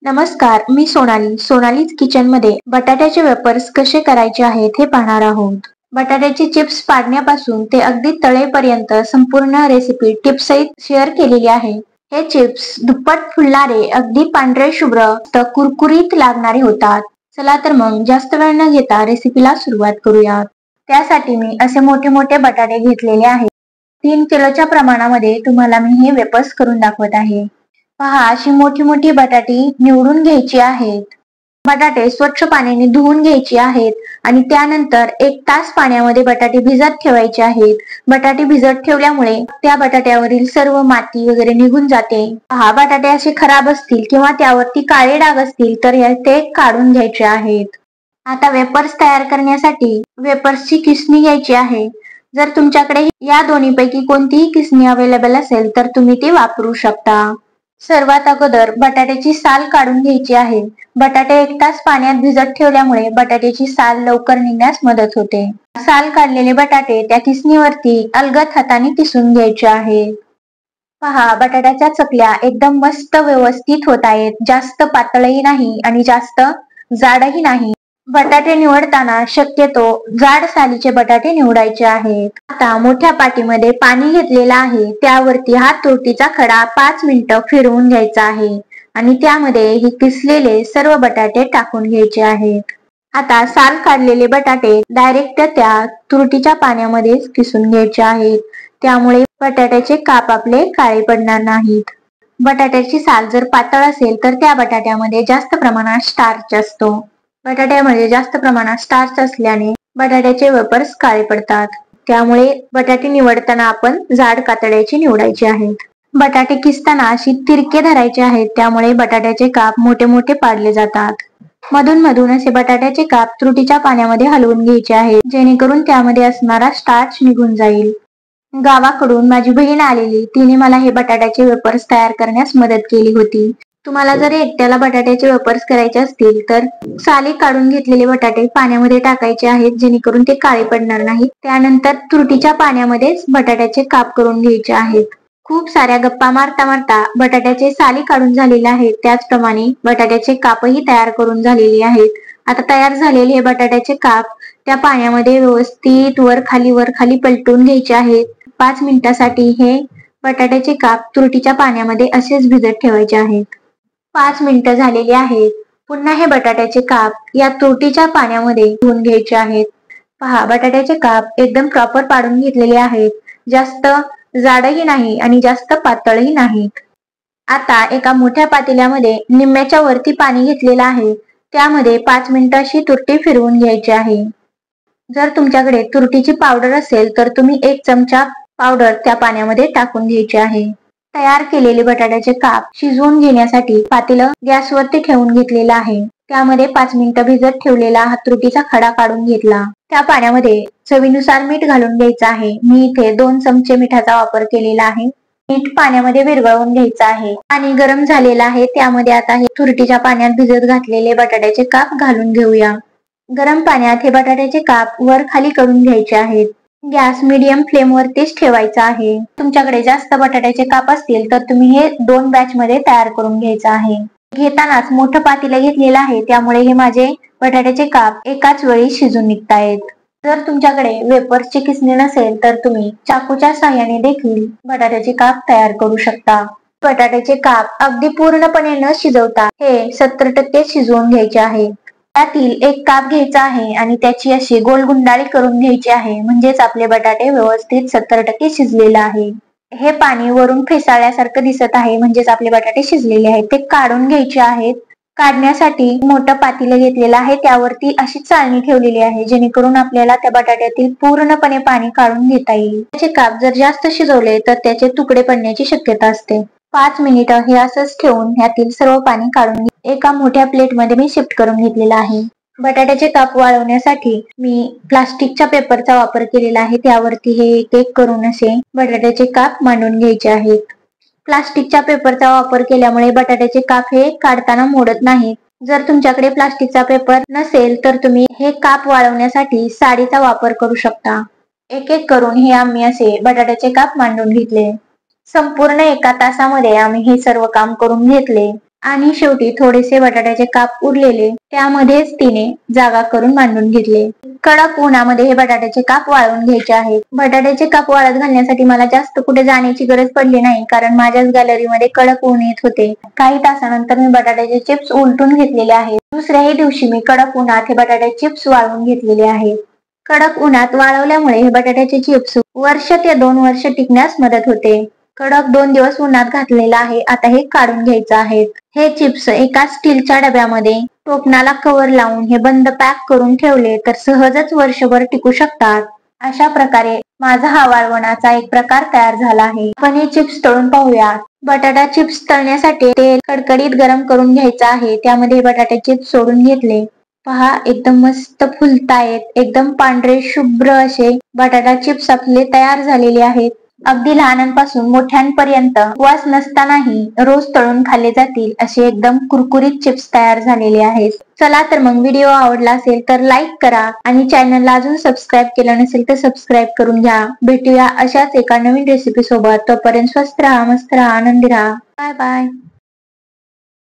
नमस्कार, मी सोनालीच किचनमध्ये बटाट्याचे वेफर्स कसे करायचे आहेत हे पाहणार आहोत. बटाट्याचे चिप्स पाडण्यापासून ते अगदी तळेपर्यंत संपूर्ण रेसिपी टिप्स सहित शेअर केलेली आहे. हे चिप्स दुप्पट फुलणारे, अगदी पांढरे शुभ्र, कुरकुरीत लागणारे होतात. चला तर मग जास्त वेळ न घेता रेसिपीला सुरुवात करूयात. त्यासाठी मी असे मोठे मोठे बटाटे घेतलेले आहेत. 3 किलोच्या प्रमाणामध्ये तुम्हाला मी हे वेफर्स करून दाखवत आहे. पहा, अशी मोठी मोठी बटाटी निवडून घ्यायची आहेत. बटाटे स्वच्छ पाण्याने धुवून घ्यायचे आहेत आणि त्यानंतर 1 तास पाण्यामध्ये बटाटे भिजत ठेवायचे आहेत. बटाटे भिजत ठेवल्यामुळे त्या बटाट्यावरील सर्व माती वगैरे निघून जाते. पहा, बटाटे असे खराब असतील किंवा त्यावरती काळे डाग असतील तर ते काढून घ्यायचे आहेत. आता वेफर्स तयार करण्यासाठी वेफर्सची किसणी घ्यायची आहे. जर तुमच्याकडे या दोन्हीपैकी कोणतीही किसणी अवेलेबल असेल तर तुम्ही ती वापरू शकता. सर्वात अगोदर बटाट्याची साल काढून घ्यायची आहे. बटाटे 1 तास पाण्यात भिजत ठेवल्यामुळे बटाट्याची साल लवकर निघण्यास मदत होते. साल काढलेले बटाटे त्या किसणीवरती अलगद हाताने किसून घ्यायचे आहेत. पहा, बटाट्याच्या चकल्या एकदम मस्त व्यवस्थित होत आहेत. जास्त पातळही नाही आणि जास्त जाडही नाही. बटाटे निवडताना शक्यतो जाड सालीचे बटाटे निवडायचे आहेत. आता मोठ्या पाटीमध्ये पाणी घेतलेलं आहे. त्यावरती हा तुरटीचा खडा 5 मिनिटं फिरवून घ्यायचा आहे आणि त्यामध्ये हे किसलेले सर्व बटाटे टाकून घ्यायचे आहेत. आता साल काढलेले बटाटे डायरेक्ट त्या तुरटीच्या पाण्यामध्ये किसून घ्यायचे आहेत. त्यामुळे बटाट्याचे काप आपले काळे पडणार नाहीत. बटाट्याची साल जर पातळ असेल तर त्या बटाट्यामध्ये जास्त प्रमाणात स्टार्च असतो. बटाट्यामध्ये जास्त प्रमाणात स्टार्च असल्याने बटाट्याचे वेफर्स काळे पडतात. त्यामुळे बटाटे निवडताना आपण जाड कातड्याची निवडायची आहेत. बटाटे किसताना अशी तिरके धरायचे आहेत. त्यामुळे बटाट्याचे काप मोठे मोठे पाडले जातात. मधून मधून असे बटाट्याचे काप तुरटीच्या पाण्यामध्ये हलवून घ्यायचे आहेत, जेणेकरून त्यामध्ये असणारा स्टार्च निघून जाईल. गावाकडून माझी बहीण आलेली, तिने मला हे बटाट्याचे वेफर्स तयार करण्यास मदत केली होती. तुम्हाला जर एकट्याला बटाट्याचे वेफर्स करायचे असतील तर साली काढून घेतलेले बटाटे पाण्यामध्ये टाकायचे आहेत, जेणेकरून ते काळे पडणार नाहीत. त्यानंतर तुरटीच्या पाण्यामध्येच बटाट्याचे काप करून घ्यायचे आहेत. खूप साऱ्या गप्पा मारता मारता बटाट्याचे साली काढून झालेले आहेत. त्याचप्रमाणे बटाट्याचे कापही तयार करून झालेले आहेत. आता तयार झालेले हे बटाट्याचे काप त्या पाण्यामध्ये व्यवस्थित वर खाली पलटून घ्यायचे आहेत. 5 मिनिटासाठी हे बटाट्याचे काप तुरटीच्या पाण्यामध्ये असेच भिजत ठेवायचे आहेत. 5 मिनिटं झालेली आहेत. पुन्हा हे बटाट्याचे काप या तुरटीच्या पाण्यामध्ये धुवून घ्यायचे आहेत. पहा, बटाट्याचे काप एकदम प्रॉपर पाडून घेतलेले आहेत. जास्त जाडही नाही आणि जास्त पातळही नाहीत. आता एका मोठ्या पातेल्यामध्ये निम्म्याच्या वरती पाणी घेतलेलं आहे. त्यामध्ये 5 मिनिटं अशी तुरटी फिरवून घ्यायची आहे. जर तुमच्याकडे तुरटीची पावडर असेल तर तुम्ही 1 चमचा पावडर त्या पाण्यामध्ये टाकून घ्यायची आहे. तयार केलेले बटाट्याचे काप शिजवून घेण्यासाठी पातेलं गॅसवरती ठेवून घेतलेलं आहे. त्यामध्ये 5 मिनिटं भिजत ठेवलेला हा तुरटीचा खडा काढून घेतला. त्या पाण्यामध्ये चवीनुसार मीठ घालून घ्यायचं आहे. मी इथे 2 चमचे मिठाचा वापर केलेला आहे. मीठ पाण्यामध्ये विरघळवून घ्यायचं आहे. पाणी गरम झालेलं आहे. त्यामध्ये आता हे तुरटीच्या पाण्यात भिजत घातलेले बटाट्याचे काप घालून घेऊया. गरम पाण्यात हे बटाट्याचे काप वर खाली करून घ्यायचे आहेत. गॅस मीडियम फ्लेम वरतीच ठेवायचा आहे. तुमच्याकडे जास्त बटाट्याचे काप असतील तर तुम्ही हे 2 बॅच मध्ये तयार करून घ्यायचं आहे. घेतानाच मोठं पातेलं घेतलेलं आहे, त्यामुळे हे माझे बटाट्याचे काप एकाच वेळी शिजून निघतायत. जर तुमच्याकडे वेफर्सची किसणी नसेल तर तुम्ही चाकूच्या साहाय्याने देखील बटाट्याचे काप तयार करू शकता. बटाट्याचे काप अगदी पूर्णपणे न शिजवता हे 70% शिजवून घ्यायचे आहे. त्यातील 1 काप घ्यायचा आहे आणि त्याची अशी गोल गुंडाळी करून घ्यायची आहे. म्हणजेच आपले बटाटे व्यवस्थित 70% शिजलेले आहे. हे पाणी वरून फेसाळल्यासारखं दिसत आहे, म्हणजेच आपले बटाटे शिजलेले आहेत. ते काढून घ्यायचे आहेत. काढण्यासाठी मोठं पातेलं घेतलेलं आहे. त्यावरती अशी चाळणी ठेवलेली आहे, जेणेकरून आपल्याला त्या बटाट्यातील पूर्णपणे पाणी काढून घेता येईल. त्याचे काप जर जास्त शिजवले तर त्याचे तुकडे पडण्याची शक्यता असते. 5 मिनिटं हे असंच ठेवून ह्यातील सर्व पाणी काढून एका मोठ्या प्लेटमध्ये मी शिफ्ट करून घेतलेला आहे. बटाट्याचे काप वाळवण्यासाठी मी प्लास्टिकच्या पेपरचा वापर केलेला आहे. त्यावरती हे एक करून असे बटाट्याचे काप मांडून घ्यायचे आहेत. प्लास्टिकच्या पेपरचा वापर केल्यामुळे बटाट्याचे काप हे काढताना मोडत नाहीत. जर तुमच्याकडे प्लास्टिकचा पेपर नसेल तर तुम्ही हे काप वाळवण्यासाठी साडीचा वापर करू शकता. एक करून हे आम्ही असे बटाट्याचे काप मांडून घेतले. संपूर्ण 1 तासामध्ये आम्ही हे सर्व काम करून घेतले आणि शेवटी थोडेसे बटाट्याचे काप उरलेले त्यामध्येच तिने जागा करून मांडून घेतले. कडक उन्हामध्ये हे बटाट्याचे काप वाळवून घ्यायचे आहेत. बटाट्याचे काप वाळत घालण्यासाठी मला जास्त कुठे जाण्याची गरज पडली नाही, कारण माझ्याच गॅलरीमध्ये कडक ऊन येत होते. काही तासानंतर मी बटाट्याचे चिप्स उलटून घेतलेले आहेत. दुसऱ्याही दिवशी मी कडक उन्हात हे बटाट्याचे चिप्स वाळवून घेतलेले आहेत. कडक उन्हात वाळवल्यामुळे हे बटाट्याचे चिप्स वर्ष ते 2 वर्ष टिकण्यास मदत होते. कडक 2 दिवस उन्हात घातलेला आहे. आता हे काढून घ्यायचं आहे. हे चिप्स एका स्टीलच्या डब्यामध्ये टोपणाला कव्हर लावून हे बंद पॅक करून ठेवले तर सहजच वर्षभर टिकू शकतात. अशा प्रकारे माझा हा वाळवणाचा एक प्रकार तयार झाला आहे. आपण हे चिप्स तळून पाहूया. बटाटा चिप्स तळण्यासाठी तेल कडकडीत गरम करून घ्यायचं आहे. त्यामध्ये बटाटे चिप्स सोडून घेतले. पहा, एकदम मस्त फुलतायत. एकदम पांढरे शुभ्र असे बटाटा चिप्स आपले तयार झालेले आहेत. अगदी लहानांपासून मोठ्यांपर्यंत उपवास नसतानाही रोज तळून खाल्ले जातील असे एकदम कुरकुरीत चिप्स तयार झालेले आहेत. चला तर मग व्हिडिओ आवडला असेल तर लाईक करा आणि चॅनलला अजून सबस्क्राईब केलं नसेल तर सबस्क्राईब करून घ्या. भेटूया अशाच एका नवीन रेसिपी सोबत. तोपर्यंत स्वस्त राहा, मस्त राहा, आनंदी राहा. Bye bye.